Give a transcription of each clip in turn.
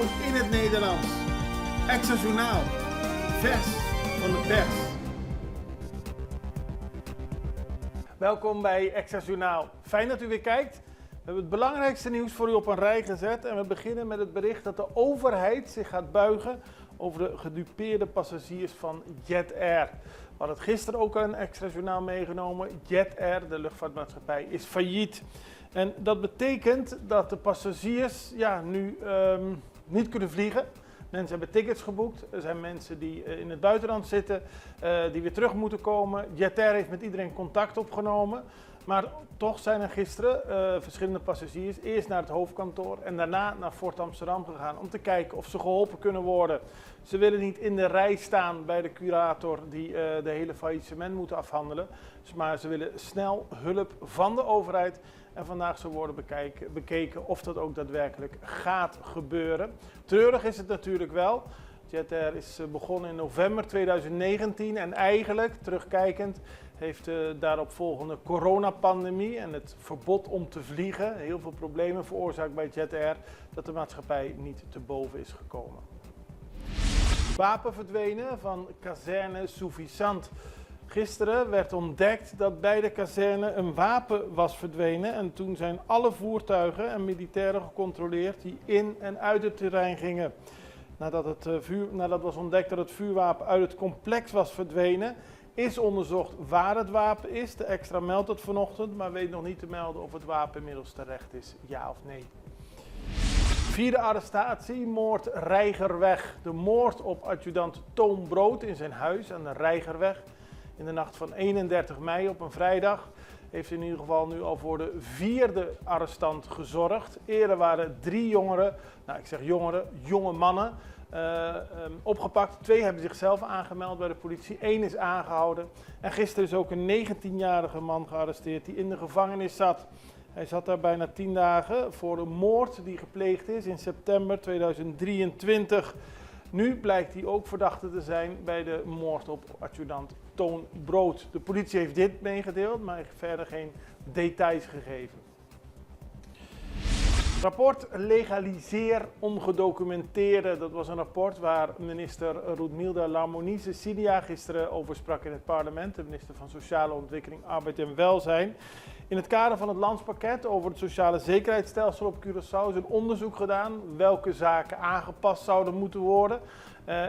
In het Nederlands. Extra Journaal. Vers van de pers. Welkom bij Extra Journaal. Fijn dat u weer kijkt. We hebben het belangrijkste nieuws voor u op een rij gezet. En we beginnen met het bericht dat de overheid zich gaat buigen over de gedupeerde passagiers van Jet Air. We hadden het gisteren ook al een Extra Journaal meegenomen. Jet Air, de luchtvaartmaatschappij, is failliet. En dat betekent dat de passagiers nu niet kunnen vliegen. Mensen hebben tickets geboekt. Er zijn mensen die in het buitenland zitten, die weer terug moeten komen. Jet Air heeft met iedereen contact opgenomen. Maar toch zijn er gisteren verschillende passagiers eerst naar het hoofdkantoor en daarna naar Fort Amsterdam gegaan om te kijken of ze geholpen kunnen worden. Ze willen niet in de rij staan bij de curator die de hele faillissement moet afhandelen. Maar ze willen snel hulp van de overheid. En vandaag zal worden bekeken of dat ook daadwerkelijk gaat gebeuren. Treurig is het natuurlijk wel. Jet Air is begonnen in november 2019 en eigenlijk, terugkijkend, heeft de daaropvolgende coronapandemie en het verbod om te vliegen heel veel problemen veroorzaakt bij Jet Air, dat de maatschappij niet te boven is gekomen. Wapen verdwenen van kazerne Soufisant. Gisteren werd ontdekt dat bij de kazerne een wapen was verdwenen en toen zijn alle voertuigen en militairen gecontroleerd die in en uit het terrein gingen. Nadat was ontdekt dat het vuurwapen uit het complex was verdwenen, is onderzocht waar het wapen is. De Extra meldt het vanochtend, maar weet nog niet te melden of het wapen inmiddels terecht is, ja of nee. Vierde arrestatie, moord Reigerweg. De moord op adjudant Toon Brood in zijn huis aan de Reigerweg. In de nacht van 31 mei op een vrijdag heeft in ieder geval nu al voor de vierde arrestant gezorgd. Eerder waren 3 jongeren, jonge mannen, opgepakt. 2 hebben zichzelf aangemeld bij de politie, 1 is aangehouden. En gisteren is ook een 19-jarige man gearresteerd die in de gevangenis zat. Hij zat daar bijna 10 dagen voor een moord die gepleegd is in september 2023. Nu blijkt hij ook verdachte te zijn bij de moord op adjudant Toon Brood. De politie heeft dit meegedeeld, maar heeft verder geen details gegeven. Rapport Legaliseer ongedocumenteerden. Dat was een rapport waar minister Roudmilda Lamoni-Cecilia gisteren over sprak in het parlement. De minister van Sociale Ontwikkeling, Arbeid en Welzijn. In het kader van het landspakket over het sociale zekerheidsstelsel op Curaçao is een onderzoek gedaan welke zaken aangepast zouden moeten worden.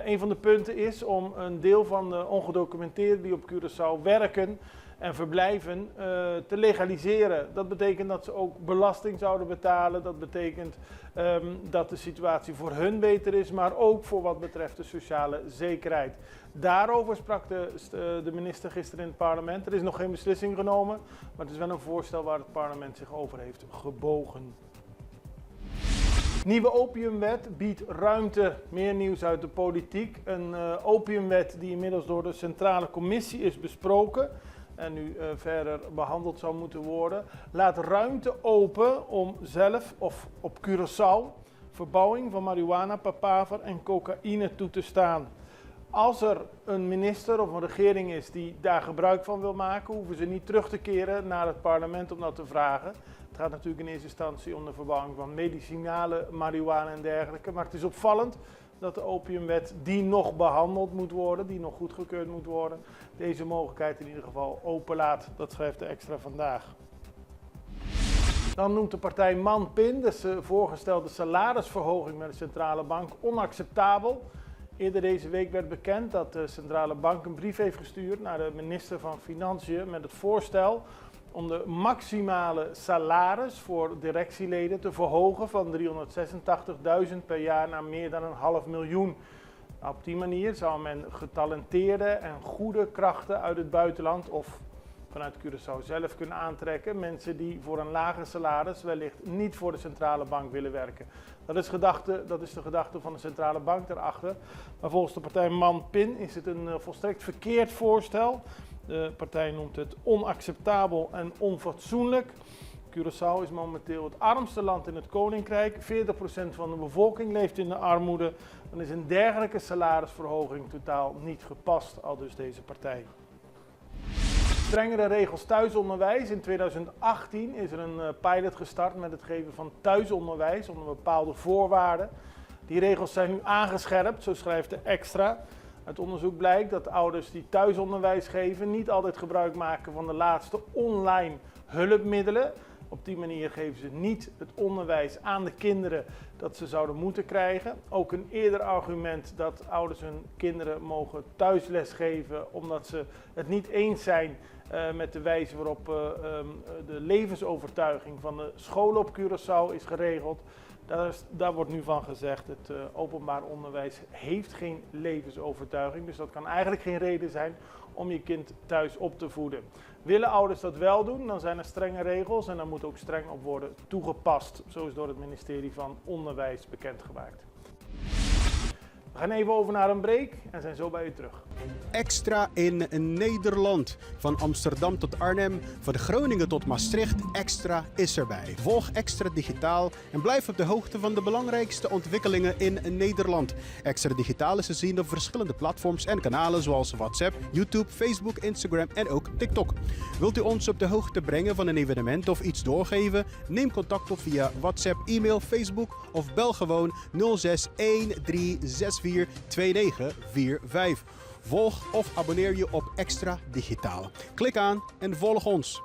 Een van de punten is om een deel van de ongedocumenteerden die op Curaçao werken en verblijven te legaliseren. Dat betekent dat ze ook belasting zouden betalen. Dat betekent dat de situatie voor hun beter is, maar ook voor wat betreft de sociale zekerheid. Daarover sprak de minister gisteren in het parlement. Er is nog geen beslissing genomen, maar het is wel een voorstel waar het parlement zich over heeft gebogen. Nieuwe opiumwet biedt ruimte. Meer nieuws uit de politiek. Een opiumwet die inmiddels door de Centrale Commissie is besproken en nu verder behandeld zou moeten worden, laat ruimte open om zelf of op Curaçao verbouwing van marihuana, papaver en cocaïne toe te staan. Als er een minister of een regering is die daar gebruik van wil maken, hoeven ze niet terug te keren naar het parlement om dat te vragen. Het gaat natuurlijk in eerste instantie om de verbouwing van medicinale marihuana en dergelijke. Maar het is opvallend dat de opiumwet die nog behandeld moet worden, die nog goedgekeurd moet worden, deze mogelijkheid in ieder geval openlaat. Dat schrijft de Extra vandaag. Dan noemt de partij Man-Pin de voorgestelde salarisverhoging met de centrale bank onacceptabel. Eerder deze week werd bekend dat de centrale bank een brief heeft gestuurd naar de minister van Financiën met het voorstel om de maximale salaris voor directieleden te verhogen van 386.000 per jaar naar meer dan 500.000. Nou, op die manier zou men getalenteerde en goede krachten uit het buitenland of vanuit Curaçao zelf kunnen aantrekken. Mensen die voor een lager salaris wellicht niet voor de centrale bank willen werken. Dat is de gedachte van de centrale bank daarachter. Maar volgens de partij Man-Pin is het een volstrekt verkeerd voorstel. De partij noemt het onacceptabel en onfatsoenlijk. Curaçao is momenteel het armste land in het Koninkrijk. 40% van de bevolking leeft in de armoede. Dan is een dergelijke salarisverhoging totaal niet gepast, aldus deze partij. Strengere regels thuisonderwijs. In 2018 is er een pilot gestart met het geven van thuisonderwijs onder bepaalde voorwaarden. Die regels zijn nu aangescherpt, zo schrijft de Extra. Uit onderzoek blijkt dat ouders die thuisonderwijs geven niet altijd gebruik maken van de laatste online hulpmiddelen. Op die manier geven ze niet het onderwijs aan de kinderen dat ze zouden moeten krijgen. Ook een eerder argument dat ouders hun kinderen mogen thuisles geven omdat ze het niet eens zijn met de wijze waarop de levensovertuiging van de scholen op Curaçao is geregeld. Daar wordt nu van gezegd, het openbaar onderwijs heeft geen levensovertuiging. Dus dat kan eigenlijk geen reden zijn om je kind thuis op te voeden. Willen ouders dat wel doen, dan zijn er strenge regels en daar moet ook streng op worden toegepast. Zo is door het ministerie van Onderwijs bekendgemaakt. We gaan even over naar een break en zijn zo bij u terug. Extra in Nederland. Van Amsterdam tot Arnhem, van Groningen tot Maastricht, Extra is erbij. Volg Extra Digitaal en blijf op de hoogte van de belangrijkste ontwikkelingen in Nederland. Extra Digitaal is te zien op verschillende platforms en kanalen zoals WhatsApp, YouTube, Facebook, Instagram en ook TikTok. Wilt u ons op de hoogte brengen van een evenement of iets doorgeven? Neem contact op via WhatsApp, e-mail, Facebook of bel gewoon 06 1364 2945. Volg of abonneer je op Extra Digitaal. Klik aan en volg ons.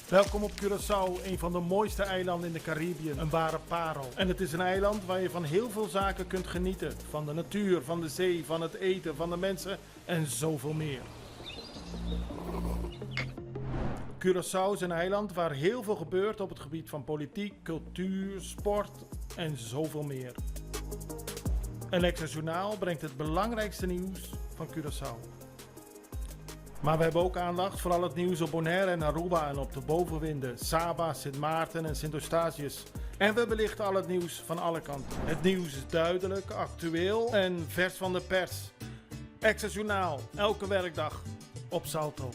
Welkom op Curaçao, een van de mooiste eilanden in de Caribiën, een ware parel. En het is een eiland waar je van heel veel zaken kunt genieten. Van de natuur, van de zee, van het eten, van de mensen en zoveel meer. Curaçao is een eiland waar heel veel gebeurt op het gebied van politiek, cultuur, sport en zoveel meer. En Extra Journaal brengt het belangrijkste nieuws van Curaçao. Maar we hebben ook aandacht voor al het nieuws op Bonaire en Aruba en op de bovenwinden, Saba, Sint Maarten en Sint Eustatius. En we belichten al het nieuws van alle kanten. Het nieuws is duidelijk, actueel en vers van de pers. Extra Journaal, elke werkdag op Salto.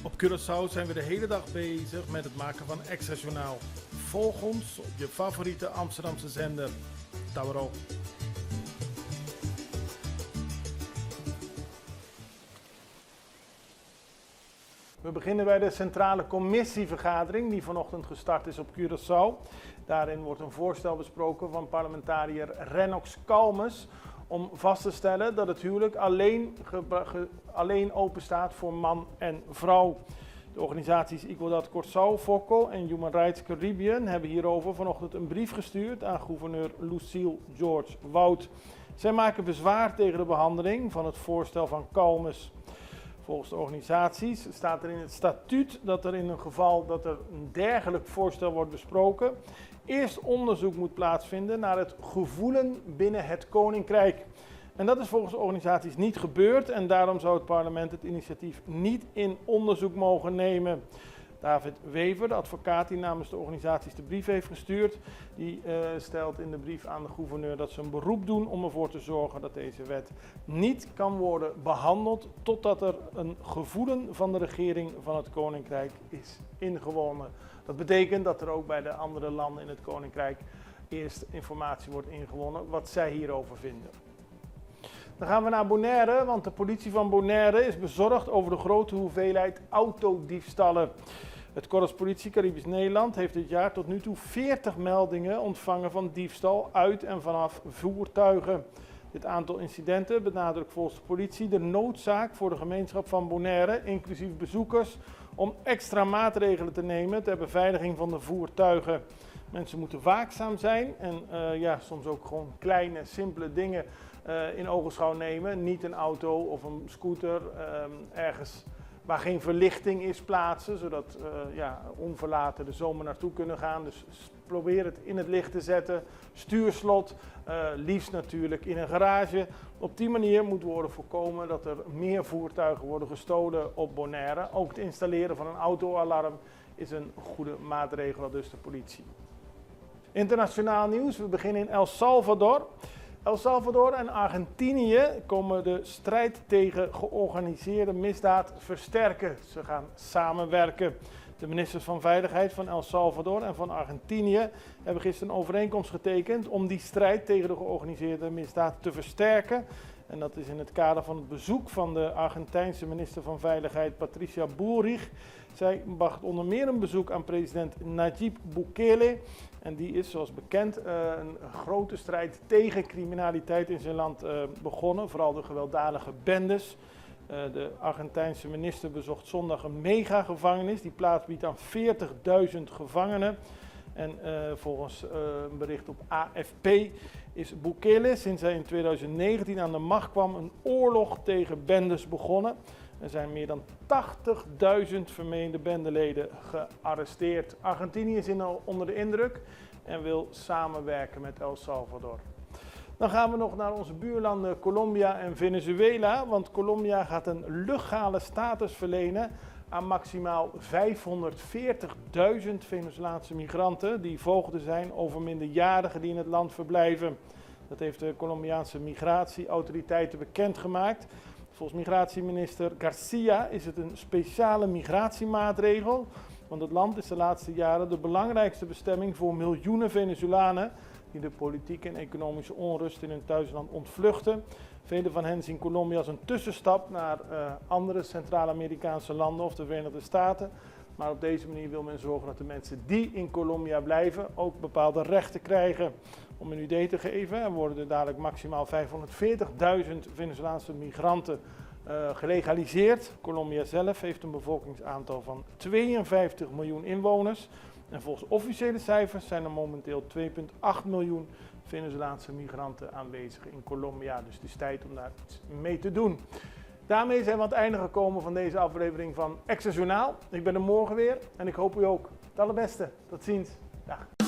Op Curaçao zijn we de hele dag bezig met het maken van Extra Journaal. Volg ons op je favoriete Amsterdamse zender, Tauro. We beginnen bij de centrale commissievergadering die vanochtend gestart is op Curaçao. Daarin wordt een voorstel besproken van parlementariër Rennox Kalmes om vast te stellen dat het huwelijk alleen open staat voor man en vrouw. De organisaties Igualdad Curaçao, FOCO en Human Rights Caribbean hebben hierover vanochtend een brief gestuurd aan gouverneur Lucille George Wout. Zij maken bezwaar tegen de behandeling van het voorstel van Kalmes. Volgens de organisaties staat er in het statuut dat er in een geval dat er een dergelijk voorstel wordt besproken, eerst onderzoek moet plaatsvinden naar het gevoelen binnen het Koninkrijk. En dat is volgens de organisaties niet gebeurd en daarom zou het parlement het initiatief niet in onderzoek mogen nemen. David Wever, de advocaat die namens de organisaties de brief heeft gestuurd, die stelt in de brief aan de gouverneur dat ze een beroep doen om ervoor te zorgen dat deze wet niet kan worden behandeld totdat er een gevoelen van de regering van het Koninkrijk is ingewonnen. Dat betekent dat er ook bij de andere landen in het Koninkrijk eerst informatie wordt ingewonnen wat zij hierover vinden. Dan gaan we naar Bonaire, want de politie van Bonaire is bezorgd over de grote hoeveelheid autodiefstallen. Het Korps Politie Caribisch Nederland heeft dit jaar tot nu toe 40 meldingen ontvangen van diefstal uit en vanaf voertuigen. Dit aantal incidenten benadrukt volgens de politie de noodzaak voor de gemeenschap van Bonaire, inclusief bezoekers, om extra maatregelen te nemen ter beveiliging van de voertuigen. Mensen moeten waakzaam zijn en soms ook gewoon kleine, simpele dingen in ogenschouw nemen. Niet een auto of een scooter ergens waar geen verlichting is plaatsen, zodat onverlaten de zomer naartoe kunnen gaan. Dus probeer het in het licht te zetten. Stuurslot, liefst natuurlijk in een garage. Op die manier moet worden voorkomen dat er meer voertuigen worden gestolen op Bonaire. Ook het installeren van een autoalarm is een goede maatregel, dus de politie. Internationaal nieuws, we beginnen in El Salvador. El Salvador en Argentinië komen de strijd tegen georganiseerde misdaad versterken. Ze gaan samenwerken. De ministers van Veiligheid van El Salvador en van Argentinië hebben gisteren een overeenkomst getekend om die strijd tegen de georganiseerde misdaad te versterken. En dat is in het kader van het bezoek van de Argentijnse minister van Veiligheid Patricia Bullrich. Zij bracht onder meer een bezoek aan president Nayib Bukele. En die is, zoals bekend, een grote strijd tegen criminaliteit in zijn land begonnen. Vooral de gewelddadige bendes. De Argentijnse minister bezocht zondag een megagevangenis die plaats biedt aan 40.000 gevangenen. En volgens een bericht op AFP is Bukele sinds hij in 2019 aan de macht kwam een oorlog tegen bendes begonnen. Er zijn meer dan 80.000 vermeende bendeleden gearresteerd. Argentinië is onder de indruk en wil samenwerken met El Salvador. Dan gaan we nog naar onze buurlanden Colombia en Venezuela, want Colombia gaat een legale status verlenen aan maximaal 540.000 Venezolaanse migranten die voogden zijn over minderjarigen die in het land verblijven. Dat heeft de Colombiaanse migratieautoriteiten bekendgemaakt. Volgens migratieminister Garcia is het een speciale migratiemaatregel, want het land is de laatste jaren de belangrijkste bestemming voor miljoenen Venezolanen die de politieke en economische onrust in hun thuisland ontvluchten. Velen van hen zien Colombia als een tussenstap naar andere Centraal-Amerikaanse landen of de Verenigde Staten. Maar op deze manier wil men zorgen dat de mensen die in Colombia blijven ook bepaalde rechten krijgen. Om een idee te geven, er worden er dadelijk maximaal 540.000 Venezolaanse migranten gelegaliseerd. Colombia zelf heeft een bevolkingsaantal van 52 miljoen inwoners. En volgens officiële cijfers zijn er momenteel 2,8 miljoen Venezolaanse migranten aanwezig in Colombia. Dus het is tijd om daar iets mee te doen. Daarmee zijn we aan het einde gekomen van deze aflevering van Extra Journaal. Ik ben er morgen weer en ik hoop u ook. Het allerbeste. Tot ziens. Dag.